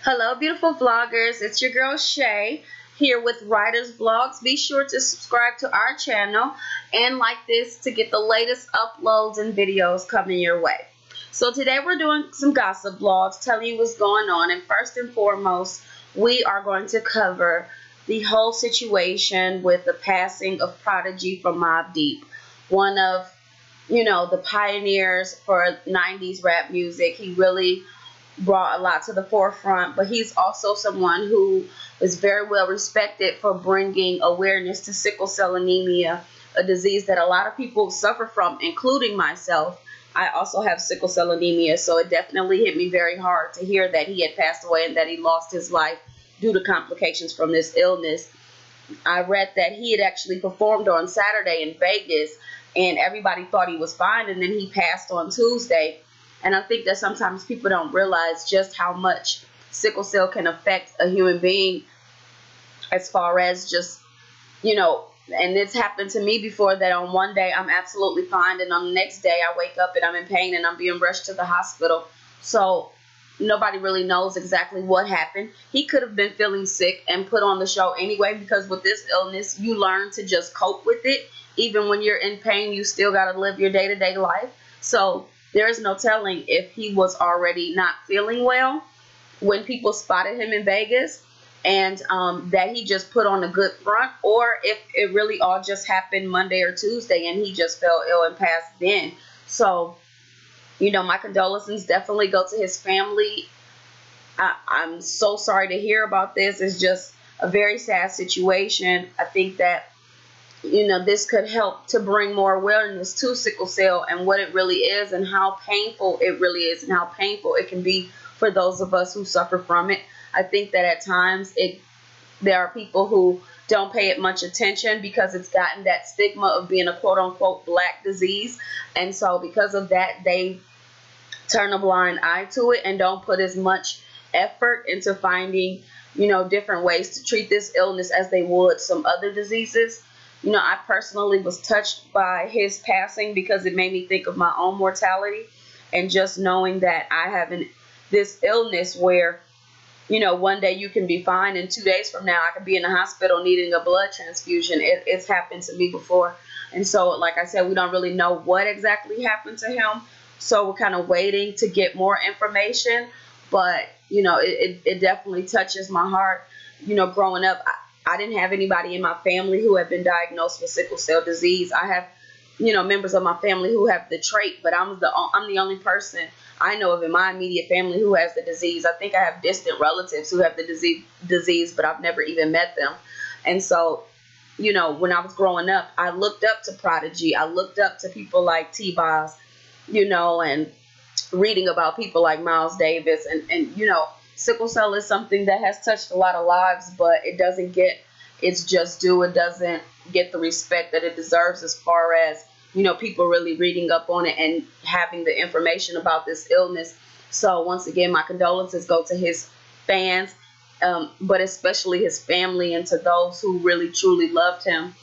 Hello, beautiful vloggers. It's your girl Shay here with Writers Vlogs. Be sure to subscribe to our channel and like this to get the latest uploads and videos coming your way. So today we're doing some gossip vlogs, telling you what's going on. And first and foremost, we are going to cover the whole situation with the passing of Prodigy from Mobb Deep, one of the pioneers for 90s rap music. He really brought a lot to the forefront, but he's also someone who is very well respected for bringing awareness to sickle cell anemia, a disease that a lot of people suffer from, including myself. I also have sickle cell anemia, so it definitely hit me very hard to hear that he had passed away and that he lost his life due to complications from this illness. I read that he had actually performed on Saturday in Vegas, and everybody thought he was fine, and then he passed on Tuesday. And I think that sometimes people don't realize just how much sickle cell can affect a human being, as far as just, and it's happened to me before, that on one day I'm absolutely fine, and on the next day I wake up and I'm in pain and I'm being rushed to the hospital. So nobody really knows exactly what happened. He could have been feeling sick and put on the show anyway, because with this illness, you learn to just cope with it. Even when you're in pain, you still got to live your day-to-day life. So there is no telling if he was already not feeling well when people spotted him in Vegas, and that he just put on a good front, or if it really all just happened Monday or Tuesday and he just fell ill and passed then. So, my condolences definitely go to his family. I'm so sorry to hear about this. It's just a very sad situation. I think that this could help to bring more awareness to sickle cell and what it really is, and how painful it really is, and how painful it can be for those of us who suffer from it. I think that at times there are people who don't pay it much attention because it's gotten that stigma of being a quote-unquote black disease. And so because of that, they turn a blind eye to it and don't put as much effort into finding, different ways to treat this illness as they would some other diseases. I personally was touched by his passing because it made me think of my own mortality, and just knowing that I have this illness where, one day you can be fine and 2 days from now I could be in the hospital needing a blood transfusion. It's happened to me before. And so, like I said, we don't really know what exactly happened to him. So we're kind of waiting to get more information. But, it definitely touches my heart. Growing up, I didn't have anybody in my family who had been diagnosed with sickle cell disease. I have, members of my family who have the trait, but I'm the only person I know of in my immediate family who has the disease. I think I have distant relatives who have the disease, but I've never even met them. And so, when I was growing up, I looked up to Prodigy. I looked up to people like T-Boz, and reading about people like Miles Davis, and sickle cell is something that has touched a lot of lives, but it doesn't get its just due. It doesn't get the respect that it deserves, as far as, people really reading up on it and having the information about this illness. So once again, my condolences go to his fans, but especially his family, and to those who really truly loved him.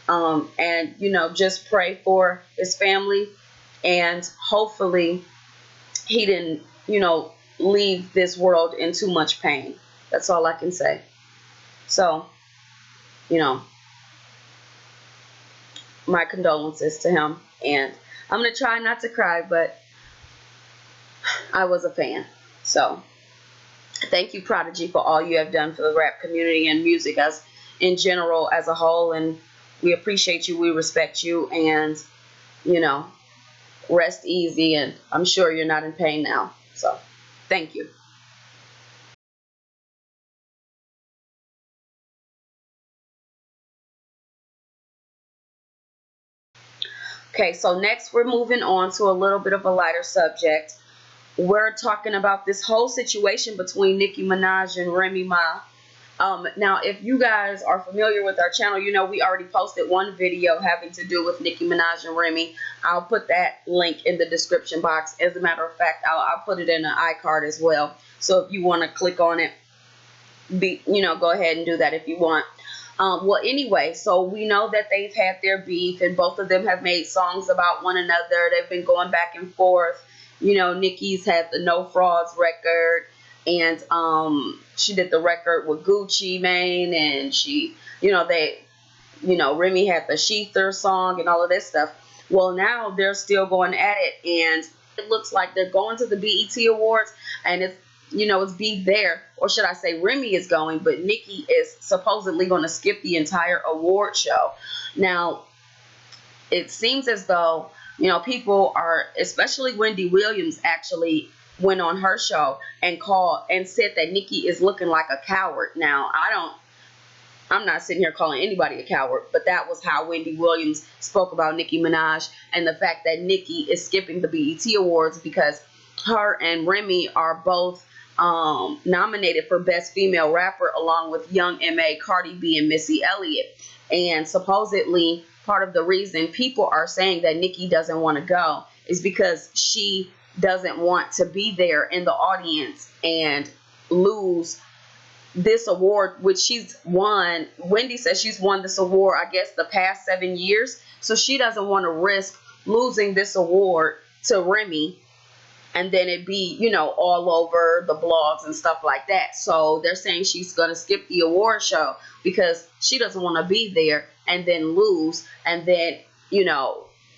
And, just pray for his family, and hopefully he didn't, leave this world in too much pain. That's all I can say. So, my condolences to him. And I'm going to try not to cry, but I was a fan. So, thank you, Prodigy, for all you have done for the rap community and music as in general as a whole. And we appreciate you. We respect you. And, rest easy. And I'm sure you're not in pain now. So, thank you. Okay, so next we're moving on to a little bit of a lighter subject. We're talking about this whole situation between Nicki Minaj and Remy Ma. Now, if you guys are familiar with our channel, we already posted one video having to do with Nicki Minaj and Remy. I'll put that link in the description box. As a matter of fact, I'll put it in an iCard as well. So if you want to click on it, go ahead and do that if you want. Well, anyway, so we know that they've had their beef, and both of them have made songs about one another. They've been going back and forth. Nicki's had the No Frauds record. and she did the record with Gucci Mane, and she, Remy had the Sheether song and all of this stuff. Well, now they're still going at it, and it looks like they're going to the BET Awards, and it's Be There, or should I say Remy is going, but Nicki is supposedly going to skip the entire award show. Now, it seems as though, people are, especially Wendy Williams actually went on her show and called and said that Nicki is looking like a coward. Now, I'm not sitting here calling anybody a coward, but that was how Wendy Williams spoke about Nicki Minaj and the fact that Nicki is skipping the BET Awards because her and Remy are both nominated for Best Female Rapper along with Young M.A., Cardi B, and Missy Elliott. And supposedly part of the reason people are saying that Nicki doesn't want to go is because she doesn't want to be there in the audience and lose this award, which she's won. Wendy says she's won this award, I guess, the past 7 years. So she doesn't want to risk losing this award to Remy and then it be, all over the blogs and stuff like that. So they're saying she's going to skip the award show because she doesn't want to be there and then lose. And then,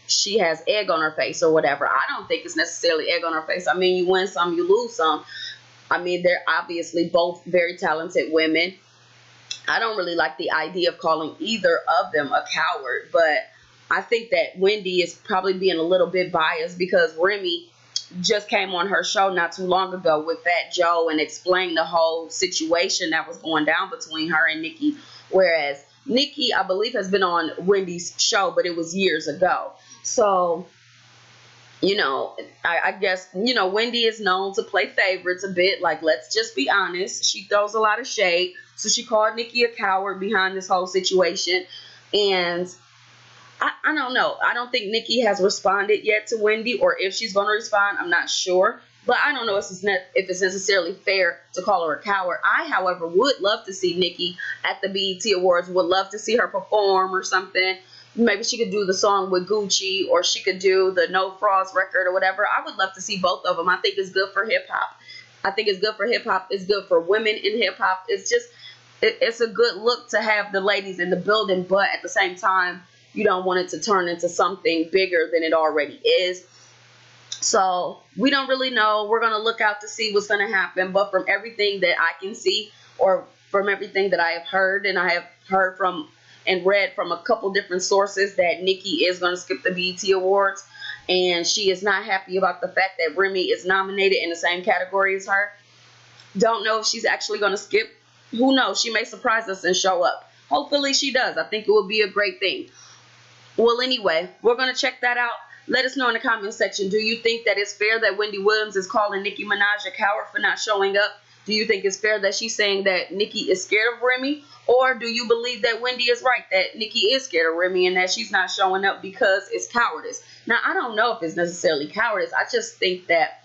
she has egg on her face or whatever. I don't think it's necessarily egg on her face. I mean, you win some, you lose some. I mean, they're obviously both very talented women. I don't really like the idea of calling either of them a coward, but I think that Wendy is probably being a little bit biased because Remy just came on her show not too long ago with Fat Joe and explained the whole situation that was going down between her and Nicki, whereas Nicki, I believe, has been on Wendy's show, but it was years ago. So, I guess, Wendy is known to play favorites a bit. Like, let's just be honest. She throws a lot of shade. So she called Nicki a coward behind this whole situation. And I don't know. I don't think Nicki has responded yet to Wendy, or if she's going to respond, I'm not sure. But I don't know if it's necessarily fair to call her a coward. I, however, would love to see Nicki at the BET Awards. Would love to see her perform or something. Maybe she could do the song with Gucci, or she could do the No Frauds record or whatever. I would love to see both of them. I think it's good for hip hop. I think it's good for hip hop. It's good for women in hip hop. It's a good look to have the ladies in the building, but at the same time, you don't want it to turn into something bigger than it already is. So we don't really know. We're going to look out to see what's going to happen. But from everything that I can see, or from everything that I have heard, and I have heard from and read from a couple different sources, that Nicki is going to skip the BET Awards. And she is not happy about the fact that Remy is nominated in the same category as her. Don't know if she's actually going to skip. Who knows? She may surprise us and show up. Hopefully she does. I think it would be a great thing. Well, anyway, we're going to check that out. Let us know in the comment section. Do you think that it's fair that Wendy Williams is calling Nicki Minaj a coward for not showing up? Do you think it's fair that she's saying that Nicki is scared of Remy? Or do you believe that Wendy is right, that Nicki is scared of Remy and that she's not showing up because it's cowardice? Now, I don't know if it's necessarily cowardice. I just think that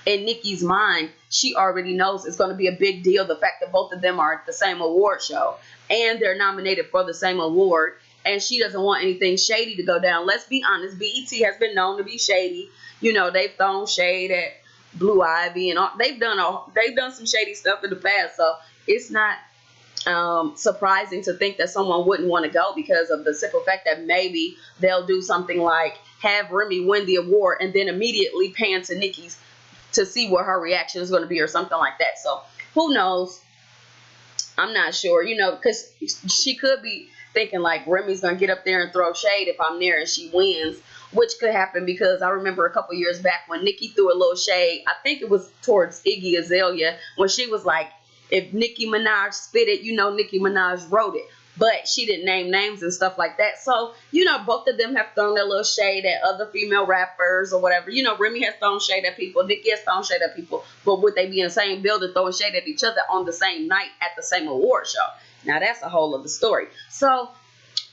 in Nicki's mind, she already knows it's going to be a big deal. The fact that both of them are at the same award show and they're nominated for the same award. And she doesn't want anything shady to go down. Let's be honest. BET has been known to be shady. They've thrown shade at Blue Ivy and all. They've done some shady stuff in the past. So it's not surprising to think that someone wouldn't want to go because of the simple fact that maybe they'll do something like have Remy win the award and then immediately pan to Nicki's to see what her reaction is going to be or something like that. So who knows? I'm not sure, because she could be thinking like Remy's going to get up there and throw shade if I'm there and she wins, which could happen because I remember a couple years back when Nicki threw a little shade. I think it was towards Iggy Azalea when she was like, if Nicki Minaj spit it, Nicki Minaj wrote it. But she didn't name names and stuff like that. So, both of them have thrown their little shade at other female rappers or whatever. Remy has thrown shade at people. Nicki has thrown shade at people. But would they be in the same building throwing shade at each other on the same night at the same award show? Now, that's a whole other story. So,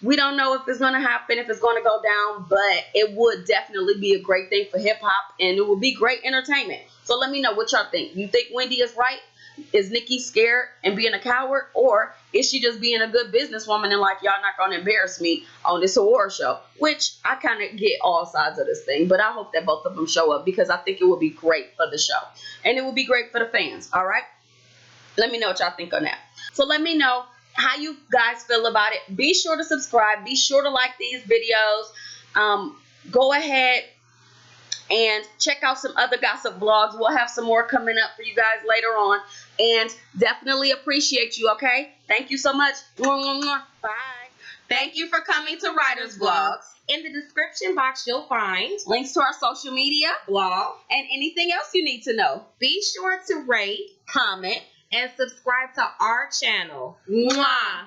we don't know if it's going to happen, if it's going to go down. But it would definitely be a great thing for hip-hop. And it would be great entertainment. So, let me know what y'all think. You think Wendy is right? is Nicki scared and being a coward, or is she just being a good businesswoman and like, y'all not gonna embarrass me on this award show? Which I kind of get all sides of this thing, but I hope that both of them show up because I think it would be great for the show and it would be great for the fans. All right, let me know what y'all think on that. So let me know how you guys feel about it. Be sure to subscribe. Be sure to like these videos. Go ahead and check out some other gossip blogs. We'll have some more coming up for you guys later on. And definitely appreciate you, okay? Thank you so much. Bye. Thank you for coming to Writer's Blogs. In the description box, you'll find links to our social media, blog, and anything else you need to know. Be sure to rate, comment, and subscribe to our channel. Mwah.